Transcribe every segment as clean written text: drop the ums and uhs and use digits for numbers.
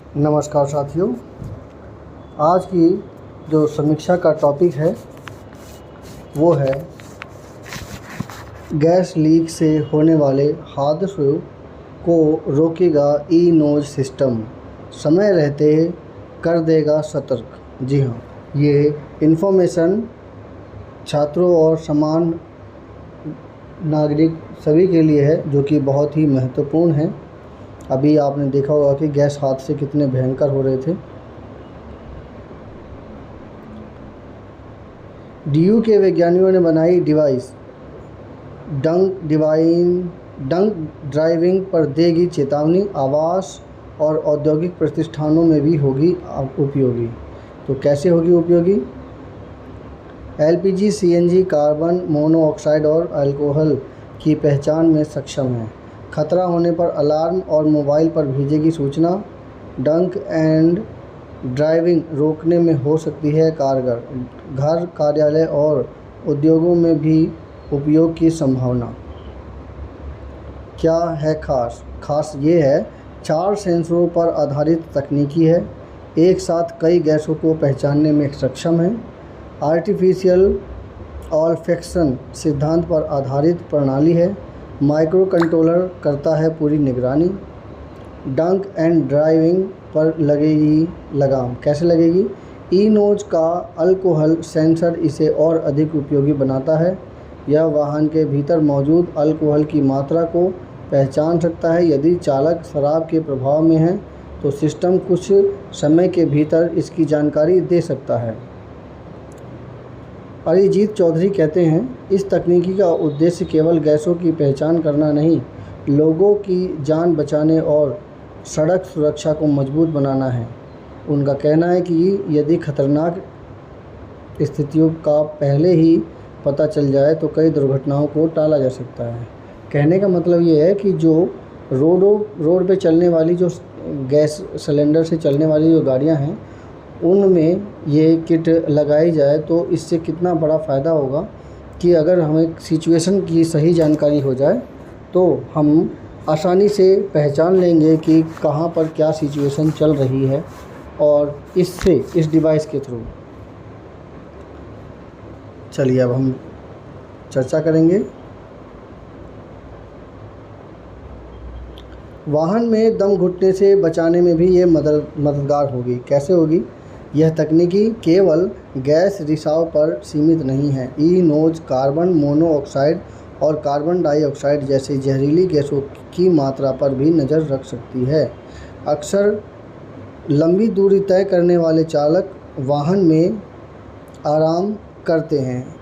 नमस्कार साथियों। आज की जो समीक्षा का टॉपिक है वो है गैस लीक से होने वाले हादसों को रोकेगा ई नोज सिस्टम, समय रहते कर देगा सतर्क। जी हाँ, ये इन्फॉर्मेशन छात्रों और समान नागरिक सभी के लिए है, जो कि बहुत ही महत्वपूर्ण है। अभी आपने देखा होगा कि गैस हादसे कितने भयंकर हो रहे थे। डीयू के वैज्ञानिकों ने बनाई डिवाइस डंक ड्राइविंग पर देगी चेतावनी, आवास और औद्योगिक प्रतिष्ठानों में भी होगी उपयोगी। तो कैसे होगी उपयोगी? एलपीजी, सीएनजी, कार्बन मोनोऑक्साइड और अल्कोहल की पहचान में सक्षम है। खतरा होने पर अलार्म और मोबाइल पर भेजेगी सूचना। डंक एंड ड्राइविंग रोकने में हो सकती है कारगर। घर, कार्यालय और उद्योगों में भी उपयोग की संभावना। क्या है खास ये है 4 सेंसरों पर आधारित तकनीकी है। एक साथ कई गैसों को पहचानने में सक्षम है। आर्टिफिशियल ऑल्फैक्शन सिद्धांत पर आधारित प्रणाली है। माइक्रो कंट्रोलर करता है पूरी निगरानी। डंक एंड ड्राइविंग पर लगेगी लगाम। कैसे लगेगी? ई नोज का अल्कोहल सेंसर इसे और अधिक उपयोगी बनाता है। यह वाहन के भीतर मौजूद अल्कोहल की मात्रा को पहचान सकता है। यदि चालक शराब के प्रभाव में है तो सिस्टम कुछ समय के भीतर इसकी जानकारी दे सकता है। अरिजीत चौधरी कहते हैं, इस तकनीकी का उद्देश्य केवल गैसों की पहचान करना नहीं, लोगों की जान बचाने और सड़क सुरक्षा को मजबूत बनाना है। उनका कहना है कि यदि खतरनाक स्थितियों का पहले ही पता चल जाए तो कई दुर्घटनाओं को टाला जा सकता है। कहने का मतलब ये है कि जो रोड पे चलने वाली जो गैस सिलेंडर से चलने वाली जो गाड़ियाँ हैं, उनमें ये किट लगाई जाए तो इससे कितना बड़ा फ़ायदा होगा कि अगर हमें सिचुएशन की सही जानकारी हो जाए तो हम आसानी से पहचान लेंगे कि कहाँ पर क्या सिचुएशन चल रही है, और इससे इस डिवाइस के थ्रू। चलिए अब हम चर्चा करेंगे। वाहन में दम घुटने से बचाने में भी ये मददगार होगी। कैसे होगी? यह तकनीकी केवल गैस रिसाव पर सीमित नहीं है। ई नोज कार्बन मोनोऑक्साइड और कार्बन डाइऑक्साइड जैसे जहरीली गैसों की मात्रा पर भी नज़र रख सकती है। अक्सर लंबी दूरी तय करने वाले चालक वाहन में आराम करते हैं।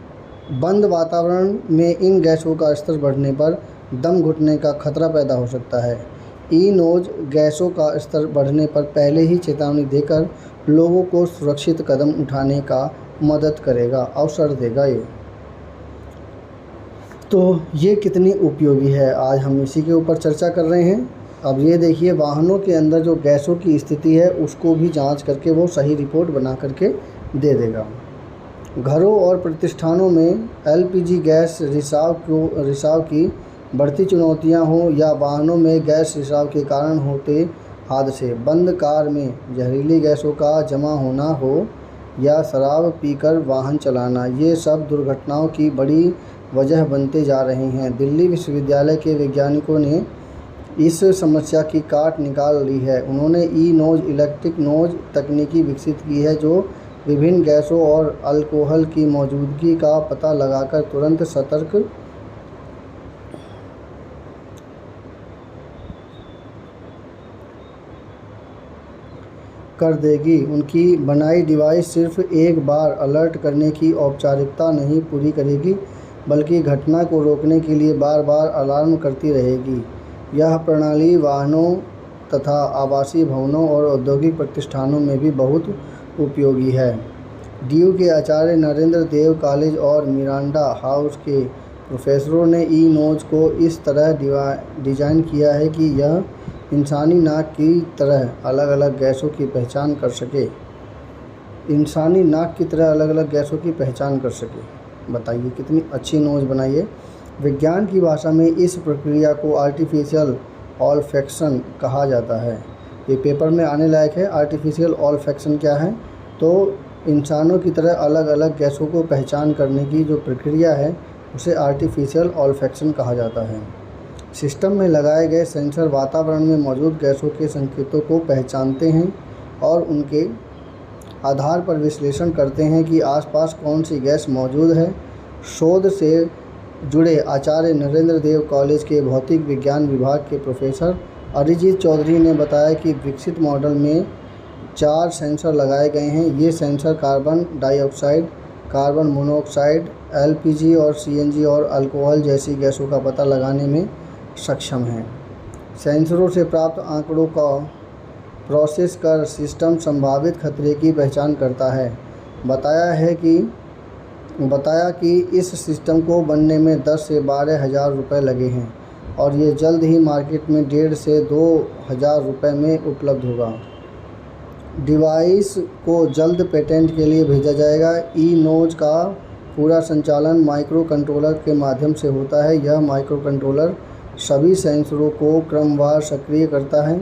बंद वातावरण में इन गैसों का स्तर बढ़ने पर दम घुटने का खतरा पैदा हो सकता है। ई नोज गैसों का स्तर बढ़ने पर पहले ही चेतावनी देकर लोगों को सुरक्षित कदम उठाने का मदद करेगा, अवसर देगा। ये कितनी उपयोगी है, आज हम इसी के ऊपर चर्चा कर रहे हैं। अब ये देखिए, वाहनों के अंदर जो गैसों की स्थिति है उसको भी जांच करके वो सही रिपोर्ट बना करके दे देगा। घरों और प्रतिष्ठानों में एलपीजी गैस रिसाव की बढ़ती चुनौतियां हों या वाहनों में गैस रिसाव के कारण होते हादसे, बंद कार में जहरीली गैसों का जमा होना हो या शराब पीकर वाहन चलाना, ये सब दुर्घटनाओं की बड़ी वजह बनते जा रहे हैं। दिल्ली विश्वविद्यालय के वैज्ञानिकों ने इस समस्या की काट निकाल ली है। उन्होंने ई नोज इलेक्ट्रिक नोज तकनीकी विकसित की है, जो विभिन्न गैसों और अल्कोहल की मौजूदगी का पता लगाकर तुरंत सतर्क कर देगी। उनकी बनाई डिवाइस सिर्फ एक बार अलर्ट करने की औपचारिकता नहीं पूरी करेगी, बल्कि घटना को रोकने के लिए बार बार अलार्म करती रहेगी। यह प्रणाली वाहनों तथा आवासीय भवनों और औद्योगिक प्रतिष्ठानों में भी बहुत उपयोगी है। डीयू के आचार्य नरेंद्र देव कॉलेज और मिरांडा हाउस के प्रोफेसरों ने ई नोज को इस तरह डिज़ाइन किया है कि यह इंसानी नाक की तरह अलग अलग गैसों की पहचान कर सके। इंसानी नाक की तरह अलग अलग गैसों की पहचान कर सके। बताइए कितनी अच्छी नोज बनाई है। विज्ञान की भाषा में इस प्रक्रिया को आर्टिफिशियल ऑल्फैक्शन कहा जाता है। ये पेपर में आने लायक है। आर्टिफिशियल ऑल्फैक्शन क्या है? तो इंसानों की तरह अलग अलग गैसों को पहचान करने की जो प्रक्रिया है उसे आर्टिफिशियल ऑल्फैक्शन कहा जाता है। सिस्टम में लगाए गए सेंसर वातावरण में मौजूद गैसों के संकेतों को पहचानते हैं और उनके आधार पर विश्लेषण करते हैं कि आसपास कौन सी गैस मौजूद है। शोध से जुड़े आचार्य नरेंद्र देव कॉलेज के भौतिक विज्ञान विभाग के प्रोफेसर अरिजीत चौधरी ने बताया कि विकसित मॉडल में 4 सेंसर लगाए गए हैं। ये sensor carbon dioxide, carbon monoxide, LPG और सीएनजी और अल्कोहल जैसी गैसों का पता लगाने में सक्षम हैं। सेंसरों से प्राप्त आंकड़ों का प्रोसेस कर सिस्टम संभावित खतरे की पहचान करता है। बताया कि इस सिस्टम को बनने में 10 से 12 हज़ार रुपये लगे हैं और ये जल्द ही मार्केट में 1.5 से 2 हज़ार रुपये में उपलब्ध होगा। डिवाइस को जल्द पेटेंट के लिए भेजा जाएगा। ई-नोज का पूरा संचालन माइक्रो कंट्रोलर के माध्यम से होता है। यह माइक्रो कंट्रोलर सभी सेंसरों को क्रमवार सक्रिय करता है।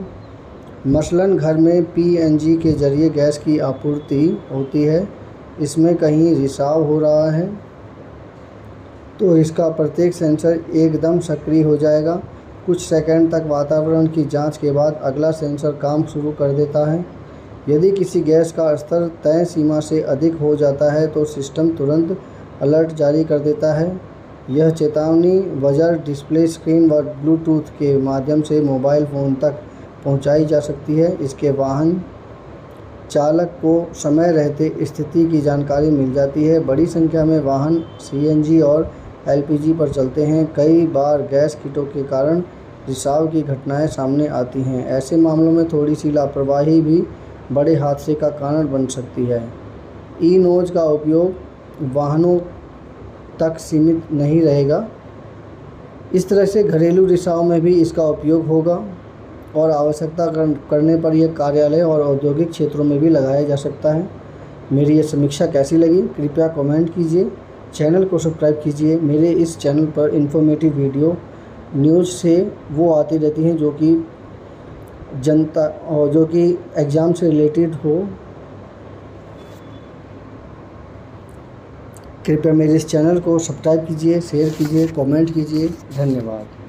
मसलन घर में पीएनजी के जरिए गैस की आपूर्ति होती है, इसमें कहीं रिसाव हो रहा है तो इसका प्रत्येक सेंसर एकदम सक्रिय हो जाएगा। कुछ सेकंड तक वातावरण की जांच के बाद अगला सेंसर काम शुरू कर देता है। यदि किसी गैस का स्तर तय सीमा से अधिक हो जाता है तो सिस्टम तुरंत अलर्ट जारी कर देता है। यह चेतावनी बजर, डिस्प्ले स्क्रीन व ब्लूटूथ के माध्यम से मोबाइल फ़ोन तक पहुंचाई जा सकती है। इसके वाहन चालक को समय रहते स्थिति की जानकारी मिल जाती है। बड़ी संख्या में वाहन सीएनजी और एलपीजी पर चलते हैं। कई बार गैस किटों के कारण रिसाव की घटनाएं सामने आती हैं। ऐसे मामलों में थोड़ी सी लापरवाही भी बड़े हादसे का कारण बन सकती है। ई-नोज का उपयोग वाहनों तक सीमित नहीं रहेगा। इस तरह से घरेलू रिसाव में भी इसका उपयोग होगा और आवश्यकता करने पर यह कार्यालय और औद्योगिक क्षेत्रों में भी लगाया जा सकता है। मेरी ये समीक्षा कैसी लगी कृपया कमेंट कीजिए, चैनल को सब्सक्राइब कीजिए। मेरे इस चैनल पर इन्फॉर्मेटिव वीडियो न्यूज़ से वो आती रहती हैं जो कि जनता और जो कि एग्ज़ाम से रिलेटेड हो। कृपया मेरे इस चैनल को सब्सक्राइब कीजिए, शेयर कीजिए, कमेंट कीजिए। धन्यवाद।